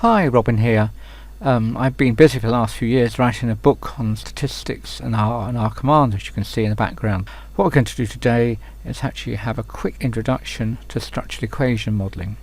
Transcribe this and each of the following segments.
Hi, Robin here. I've been busy for the last few years writing a book on statistics and our commands, which you can see in the background. What we're going to do today is actually have a quick introduction to structural equation modelling.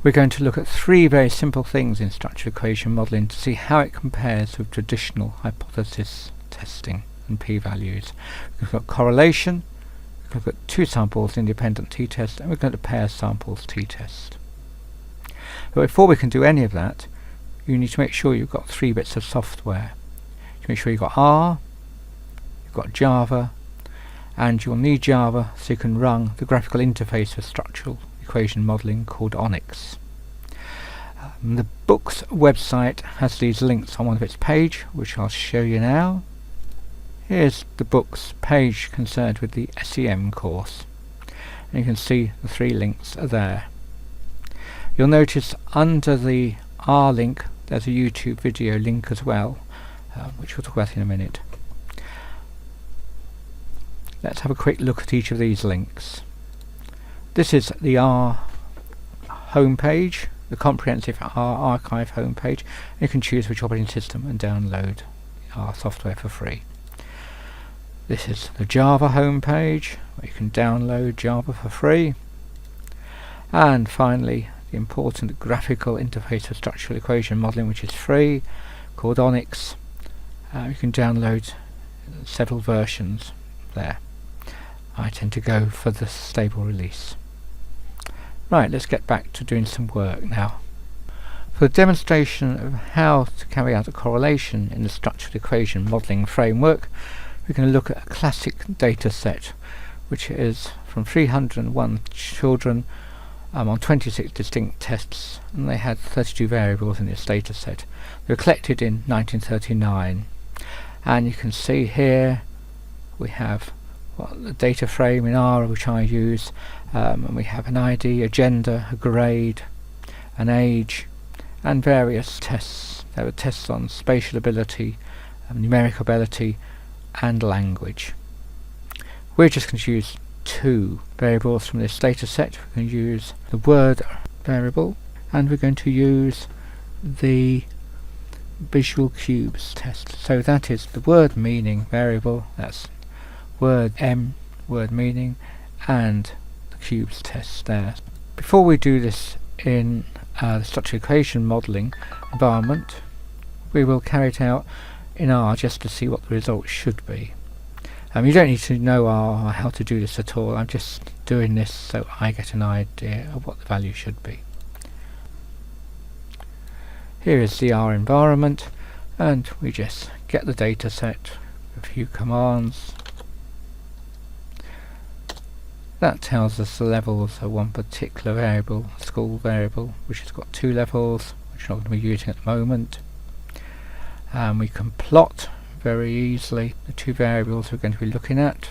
We're going to look at three very simple things in structural equation modelling to see how it compares with traditional hypothesis testing and p-values. We've got correlation, we've got two samples independent t-test, and we're going to pair samples t-test. But before we can do any of that, you need to make sure you've got three bits of software. You make sure you've got R, you've got Java, and you'll need Java so you can run the graphical interface for structural equation modelling called Onyx. The book's website has these links on one of its page, which I'll show you now. Here's the book's page concerned with the SEM course, and you can see the three links are there. You'll notice under the R link there's a YouTube video link as well, which we'll talk about in a minute. Let's have a quick look at each of these links. This is the R homepage, the comprehensive R archive homepage. You can choose which operating system and download R software for free. This is the Java homepage, where you can download Java for free. And finally, the important graphical interface for structural equation modelling, which is free, called Onyx. You can download several versions there. I tend to go for the stable release. Right, let's get back to doing some work now. For the demonstration of how to carry out a correlation in the structural equation modelling framework, we're going to look at a classic data set, which is from 301 children on 26 distinct tests, and they had 32 variables in this data set. They were collected in 1939, and you can see here we have the data frame in R, which I use, and we have an ID, a gender, a grade, an age, and various tests. There were tests on spatial ability, numeric ability, and language. We're just going to use two variables from this data set. We're going to use the word variable, and we're going to use the visual cubes test. So that is the word meaning variable, that's word M, word meaning, and the cubes test there. Before we do this in the structural equation modelling environment, we will carry it out in R just to see what the results should be. You don't need to know R or how to do this at all. I'm just doing this so I get an idea of what the value should be. Here is the R environment, and we just get the data set, a few commands. That tells us the levels of one particular variable, school variable, which has got two levels, which we're not going to be using at the moment. We can plot very easily the two variables we're going to be looking at,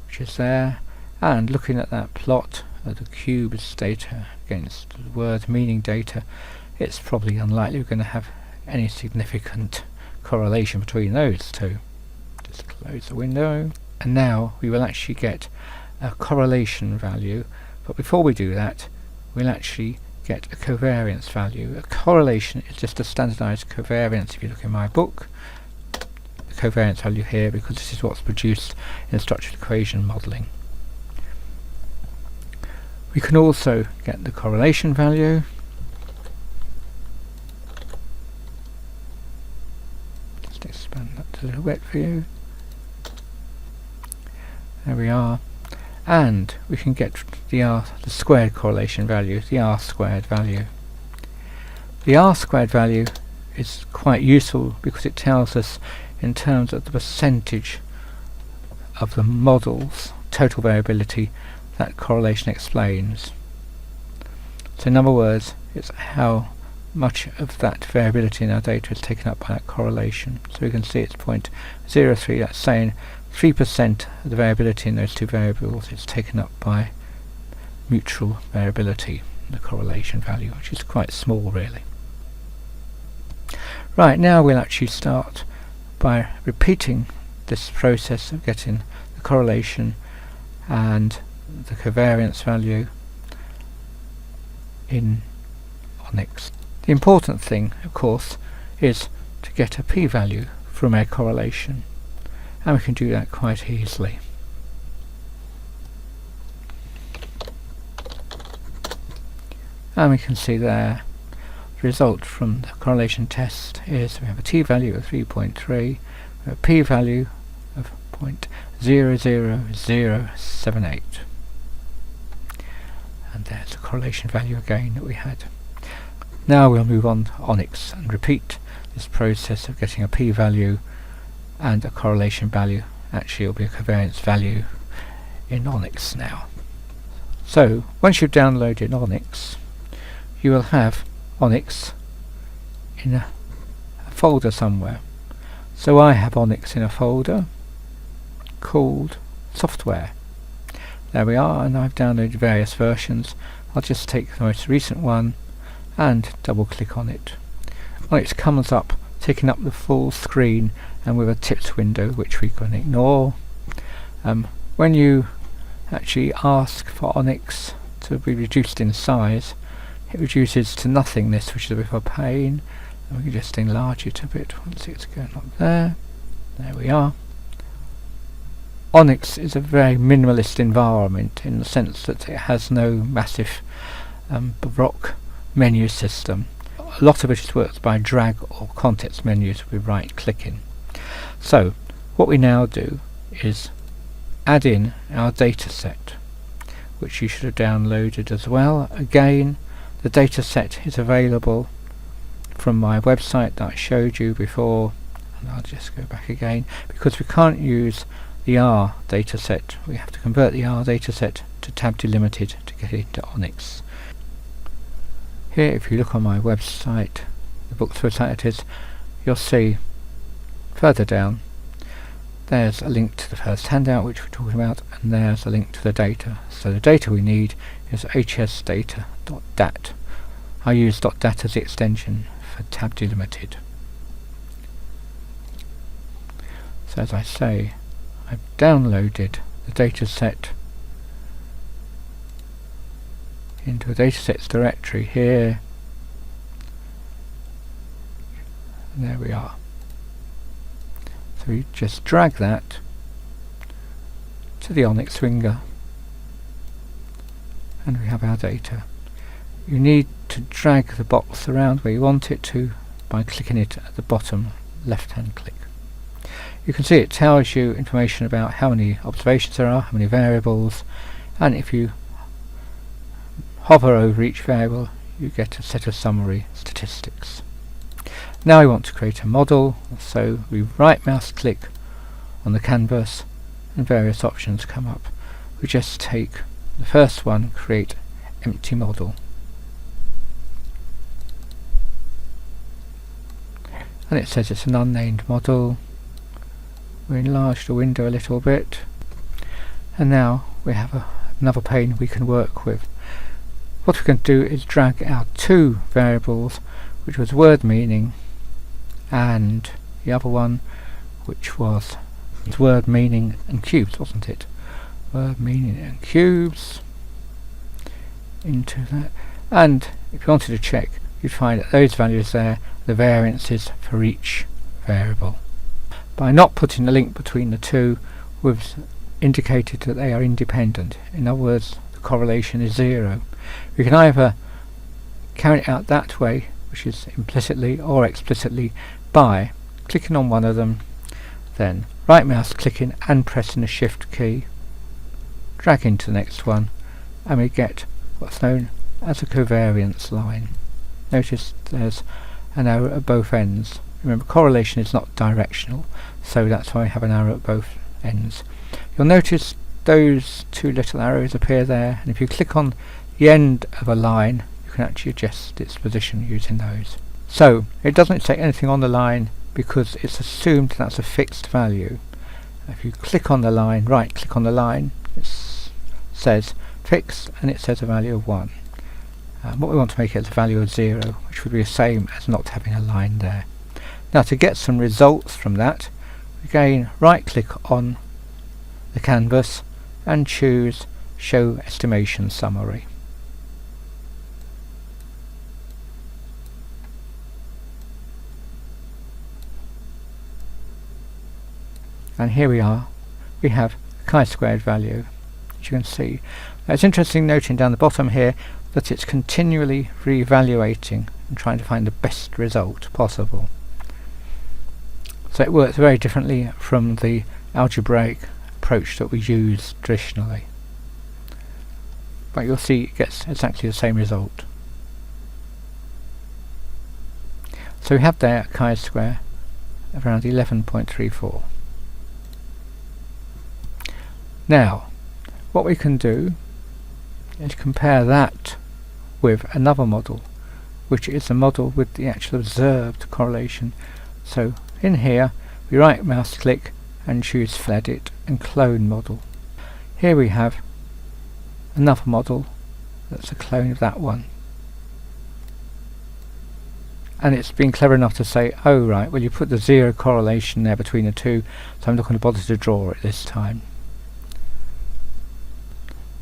which is there, and looking at that plot of the cubes data against the word meaning data, it's probably unlikely we're going to have any significant correlation between those two. Just close the window, and now we will actually get a correlation value, but before we do that we'll actually get a covariance value. A correlation is just a standardized covariance. If you look in my book, the covariance value here, because this is what's produced in structural equation modelling. We can also get the correlation value. Just expand that a little bit for you. There we are. And we can get the squared correlation value, the R squared value. The R squared value is quite useful because it tells us in terms of the percentage of the model's total variability that correlation explains. So in other words, it's how much of that variability in our data is taken up by that correlation. So we can see it's 0.03, that's saying 3% of the variability in those two variables is taken up by mutual variability, the correlation value, which is quite small really. Right, now we'll actually start by repeating this process of getting the correlation and the covariance value in Onyx. The important thing, of course, is to get a p-value from a correlation, and we can do that quite easily. And we can see there the result from the correlation test is we have a t-value of 3.3, a p-value of 0.00078, and there's the correlation value again that we had. Now we'll move on to Onyx and repeat this process of getting a p-value and a correlation value. Actually, it'll be a covariance value in Onyx now. So once you've downloaded Onyx, you will have Onyx in a folder somewhere. So I have Onyx in a folder called software. There we are, and I've downloaded various versions. I'll just take the most recent one and double click on it. Onyx comes up, taking up the full screen and with a tips window which we can ignore. When you actually ask for Onyx to be reduced in size, it reduces to nothingness, which is a bit of a pain, and we can just enlarge it a bit once it's going up there. There we are. Onyx is a very minimalist environment in the sense that it has no massive baroque menu system. A lot of it is worked by drag or context menus with right clicking. So what we now do is add in our data set, which you should have downloaded as well. Again, the data set is available from my website that I showed you before, and I'll just go back again because we can't use the R dataset. We have to convert the R dataset to tab delimited to get it into Onyx. Here, if you look on my website, the book's website it is, you'll see further down there's a link to the first handout which we're talking about, and there's a link to the data. So the data we need is hsdata.dat. I use .dat as the extension for tab delimited. So as I say, I've downloaded the data set into a datasets directory here, and there we are. So we just drag that to the Onyx finger and we have our data. You need to drag the box around where you want it to by clicking it at the bottom left hand click. You can see it tells you information about how many observations there are, how many variables, and if you hover over each variable you get a set of summary statistics. Now we want to create a model, so we right mouse click on the canvas and various options come up. We just take the first one, create empty model, and it says it's an unnamed model. We enlarge the window a little bit, and now we have another pane we can work with. What we can do is drag our two variables, which was word meaning and the other one which was word meaning and cubes, wasn't it? Word meaning and cubes into that, and if you wanted to check you'd find that those values there, the variances for each variable. By not putting the link between the two, we've indicated that they are independent. In other words, the correlation is 0. We can either carry it out that way, which is implicitly or explicitly, by clicking on one of them, then right mouse clicking and pressing the shift key, dragging to the next one, and we get what's known as a covariance line. Notice there's an arrow at both ends. Remember, correlation is not directional, so that's why I have an arrow at both ends. You'll notice those two little arrows appear there, and if you click on the end of a line you can actually adjust its position using those. So it doesn't say anything on the line because it's assumed that's a fixed value. If you click on the line, right click on the line, it says fixed and it says a value of 1. What we want to make it is a value of 0, which would be the same as not having a line there. Now to get some results from that, again right click on the canvas and choose show estimation summary. And here we are, we have a chi-squared value, as you can see. Now it's interesting noting down the bottom here that it's continually re-evaluating and trying to find the best result possible. So it works very differently from the algebraic approach that we use traditionally. But you'll see it gets exactly the same result. So we have there a chi-square of around 11.34. Now, what we can do is compare that with another model, which is a model with the actual observed correlation. So in here, we right mouse click and choose Fledit and clone model. Here we have another model that's a clone of that one. And it's been clever enough to say, oh right, well you put the zero correlation there between the two, so I'm not going to bother to draw it this time.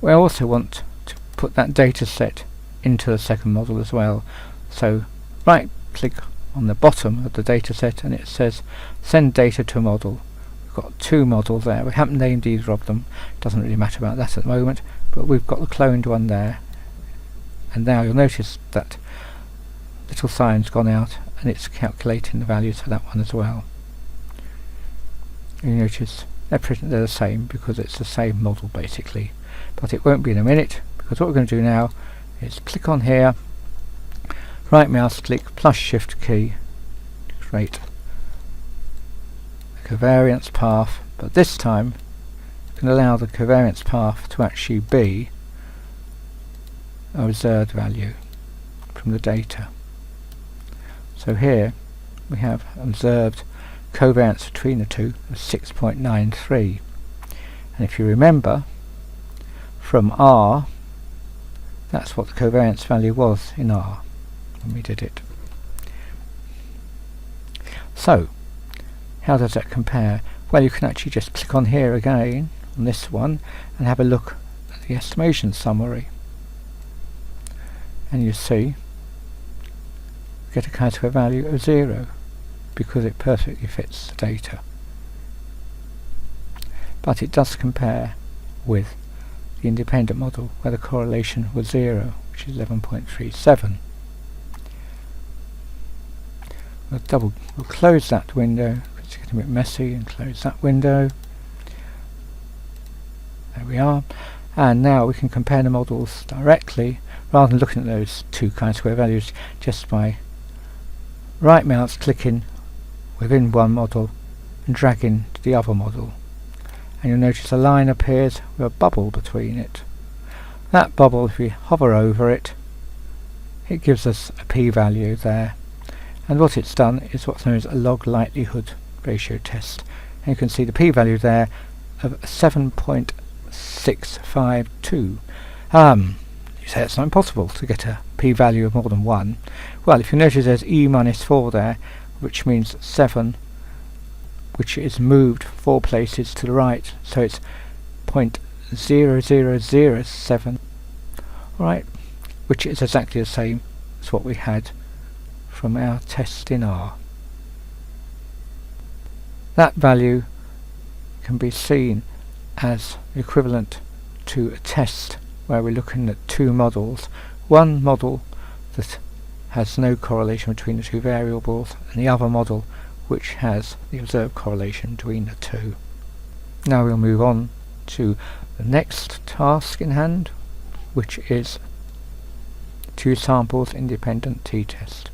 We also want to put that data set into the second model as well. So right click on the bottom of the data set and it says send data to model. We've got two models there. We haven't named either of them. Doesn't really matter about that at the moment, but we've got the cloned one there. And now you'll notice that little sign's gone out and it's calculating the values for that one as well. You notice they're the same because it's the same model basically, but it won't be in a minute, because what we're going to do now is click on here, right mouse click plus shift key, create a covariance path, but this time you can allow the covariance path to actually be a observed value from the data. So here we have observed covariance between the two of 6.93, and if you remember from R, that's what the covariance value was in R when we did it. So how does that compare? Well, you can actually just click on here again on this one and have a look at the estimation summary, and you see get a chi-square value of 0 because it perfectly fits the data. But it does compare with the independent model where the correlation was 0, which is 11.37. We'll close that window, it's getting a bit messy, and close that window. There we are. And now we can compare the models directly rather than looking at those two chi-square values just by right mouse clicking within one model and dragging to the other model, and you'll notice a line appears with a bubble between it. That bubble, if we hover over it, it gives us a p-value there, and what it's done is what's known as a log likelihood ratio test, and you can see the p-value there of 7.652. You say it's not impossible to get a p-value of more than 1. Well, if you notice there's e minus 4 there, which means 7, which is moved 4 places to the right, so it's 0.0007, right, which is exactly the same as what we had from our test in R. That value can be seen as equivalent to a test where we're looking at two models, one model that has no correlation between the two variables and the other model which has the observed correlation between the two. Now we'll move on to the next task in hand, which is two samples independent t-test.